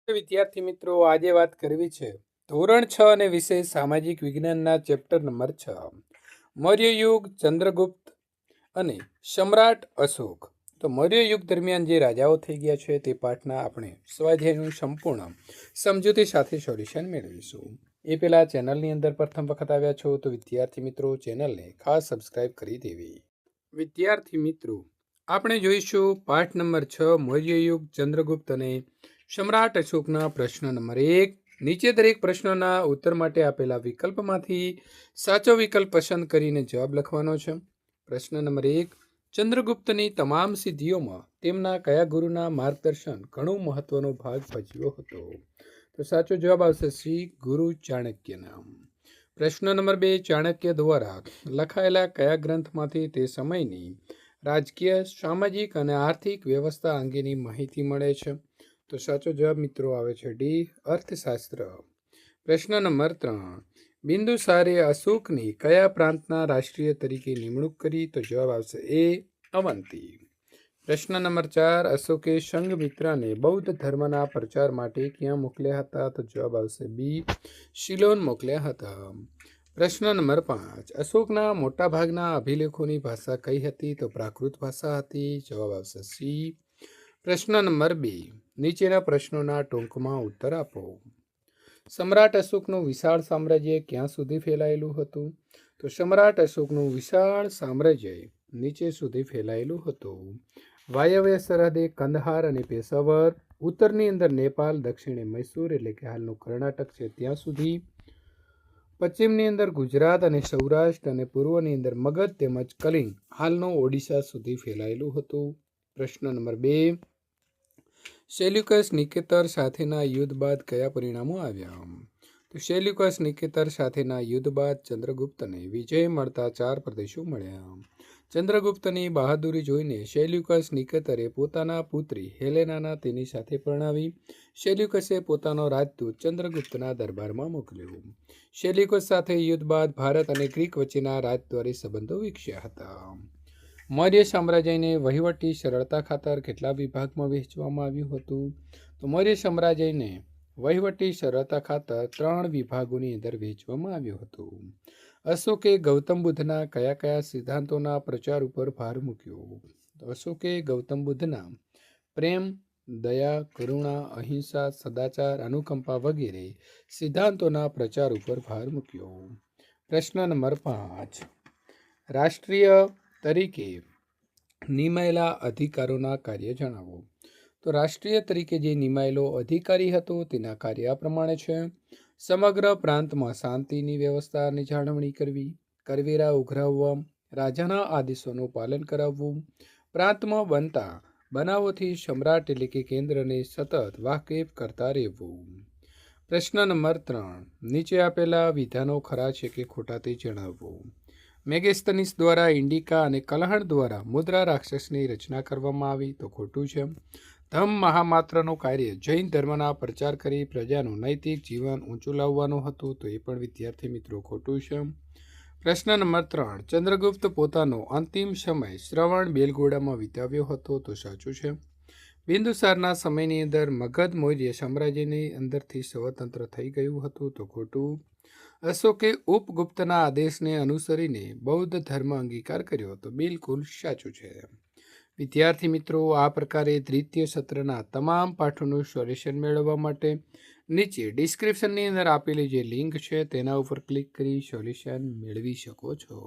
વિદ્યાર્થી મિત્રો, આજે વાત કરવી છે ધોરણ 6 અને વિષય સામાજિક વિજ્ઞાનના ચેપ્ટર નંબર 6 મૌર્ય યુગ, ચંદ્રગુપ્ત અને સમ્રાટ અશોક. તો મૌર્ય યુગ દરમિયાન જે રાજાઓ થઈ ગયા છે તે પાઠના આપણે સ્વાધ્યાયનું સંપૂર્ણ સમજૂતી સાથે સોલ્યુશન મેળવીશું. એ પહેલાં ચેનલની અંદર પ્રથમ વખત આવ્યા છો તો વિદ્યાર્થી મિત્રો ચેનલને ખાસ સબસ્ક્રાઇબ કરી દેવી. વિદ્યાર્થી મિત્રો, આપણે જોઈશું પાઠ નંબર 6 મૌર્ય યુગ, ચંદ્રગુપ્ત અને સમ્રાટ અશોકના પ્રશ્ન નંબર 1. નીચે દરેક પ્રશ્નોના ઉત્તર માટે આપેલા વિકલ્પમાંથી સાચો વિકલ્પ પસંદ કરીને જવાબ લખવાનો છે. પ્રશ્ન નંબર 1. ચંદ્રગુપ્તની તમામ સિદ્ધિઓમાં તેમના કયા ગુરુના માર્ગદર્શન ઘણો મહત્વનો ભાગ ભજવ્યો હતો? તો સાચો જવાબ આવશે સી, ગુરુ ચાણક્યના. પ્રશ્ન નંબર 2. ચાણક્ય દ્વારા લખાયેલા કયા ગ્રંથમાંથી તે સમયની રાજકીય, સામાજિક અને આર્થિક વ્યવસ્થા અંગેની માહિતી મળે છે? તો સાચો જવાબ મિત્રો આવે છે ડી, અર્થશાસ્ત્ર. પ્રશ્ન નંબર 3. બિંદુસારે અશોકની કયા પ્રાંતના રાષ્ટ્રીય તરીકે નિમણૂક કરી? તો જવાબ આવશે એ, અવંતી. પ્રશ્ન નંબર 4. અશોકે સંઘમિત્રાને બૌદ્ધ ધર્મના પ્રચાર માટે ક્યાં મોકલ્યા હતા? તો જવાબ આવશે બી, સિલોન મોકલ્યા હતા. પ્રશ્ન નંબર 5. અશોકના મોટાભાગના અભિલેખોની ભાષા કઈ હતી? તો પ્રાકૃત ભાષા હતી. જવાબ આવશે સી. પ્રશ્ન નંબર 2. નીચેના પ્રશ્નોના ટૂંકમાં ઉત્તર આપો. સમ્રાટ અશોકનું વિશાળ સામ્રાજ્ય ક્યાં સુધી ફેલાયેલું હતું? તો સમ્રાટ અશોકનું વિશાળ સામ્રાજ્ય નીચે સુધી ફેલાયેલું હતું. વાયવ્ય સરહદે કંદહાર અને પેશાવર, ઉત્તરની અંદર નેપાલ, દક્ષિણે મૈસૂર એટલે કે હાલનું કર્ણાટક છે ત્યાં સુધી, પશ્ચિમની અંદર ગુજરાત અને સૌરાષ્ટ્ર અને પૂર્વની અંદર મગધ તેમજ કલિંગ હાલનું ઓડિશા સુધી ફેલાયેલું હતું. પ્રશ્ન નંબર 2. સેલ્યુકસ નિકેતર સાથેના યુદ્ધ બાદ કયા પરિણામો આવ્યા? તો સેલ્યુકસ નિકેતર સાથેના યુદ્ધ બાદ ચંદ્રગુપ્તને વિજય મળતા 4 પ્રદેશો મળ્યા. ચંદ્રગુપ્તની બહાદુરી જોઈને સેલ્યુકસ નિકેતરે પોતાના પુત્રી હેલેનાના તેની સાથે પરણાવી. સેલ્યુકસે પોતાનો રાજદૂત ચંદ્રગુપ્તના દરબારમાં મોકલ્યો. સેલ્યુકસ સાથે યુદ્ધ બાદ ભારત અને ગ્રીક વચ્ચેના રાજદ્વારી સંબંધો વિકસ્યા હતા. મૌર્ય સામ્રાજ્યને વહીવટી સરળતા ખાતર કેટલા વિભાગમાં વહેંચવામાં આવ્યું હતું? તો મૌર્ય સામ્રાજ્યને વહીવટી સરળતા ખાતર 3 વિભાગોની અંદર વહેંચવામાં આવ્યું હતું. અશોકે ગૌતમ બુદ્ધના કયા કયા સિદ્ધાંતોના પ્રચાર ઉપર ભાર મૂક્યો? તો અશોકે ગૌતમ બુદ્ધના પ્રેમ, દયા, કરુણા, અહિંસા, સદાચાર, અનુકંપા વગેરે સિદ્ધાંતોના પ્રચાર ઉપર ભાર મૂક્યો. પ્રશ્ન નંબર 5. રાષ્ટ્રીય તરીકે નિમાયેલા અધિકારોના કાર્ય જણાવો. તો રાષ્ટ્રીય તરીકે જે નિમાયેલો અધિકારી હતો તેના કાર્ય આ પ્રમાણે છે. સમગ્ર પ્રાંતમાં શાંતિની વ્યવસ્થાની જાળવણી કરવી, કરવેરા ઉઘરાવવા, રાજાના આદેશોનું પાલન કરાવવું, પ્રાંતમાં બનતા બનાવોથી સમ્રાટ એટલે કે કેન્દ્રને સતત વાકેફ કરતા રહેવું. પ્રશ્ન નંબર 3. નીચે આપેલા વિધાનો ખરા છે કે ખોટા તે જણાવવું. મેગેસ્તનીસ દ્વારા ઇન્ડિકા અને કલહણ દ્વારા મુદ્રા રાક્ષસની રચના કરવામાં આવી? તો ખોટું છે. ધમ્મ મહામાત્રનું કાર્ય જૈન ધર્મના પ્રચાર કરી પ્રજાનું નૈતિક જીવન ઊંચું લાવવાનું હતું? તો એ પણ વિદ્યાર્થી મિત્રો ખોટું છે. પ્રશ્ન નંબર 3. ચંદ્રગુપ્ત પોતાનો અંતિમ સમય શ્રવણ બેલગોડામાં વિતાવ્યો હતો? તો સાચું છે. બિંદુસારના સમયની અંદર મગધ મૌર્ય સામ્રાજ્યની અંદરથી સ્વતંત્ર થઈ ગયું હતું? તો ખોટું. અશોકે ઉપગુપ્તના આદેશને અનુસરીને બૌદ્ધ ધર્મ અંગીકાર કર્યો? તો બિલકુલ સાચું છે. વિદ્યાર્થી મિત્રો, આ પ્રકારે દ્વિતીય સત્રના તમામ પાઠોનું સોલ્યુશન મેળવવા માટે નીચે ડિસ્ક્રિપ્શનની અંદર આપેલી જે લિંક છે તેના ઉપર ક્લિક કરી સોલ્યુશન મેળવી શકો છો.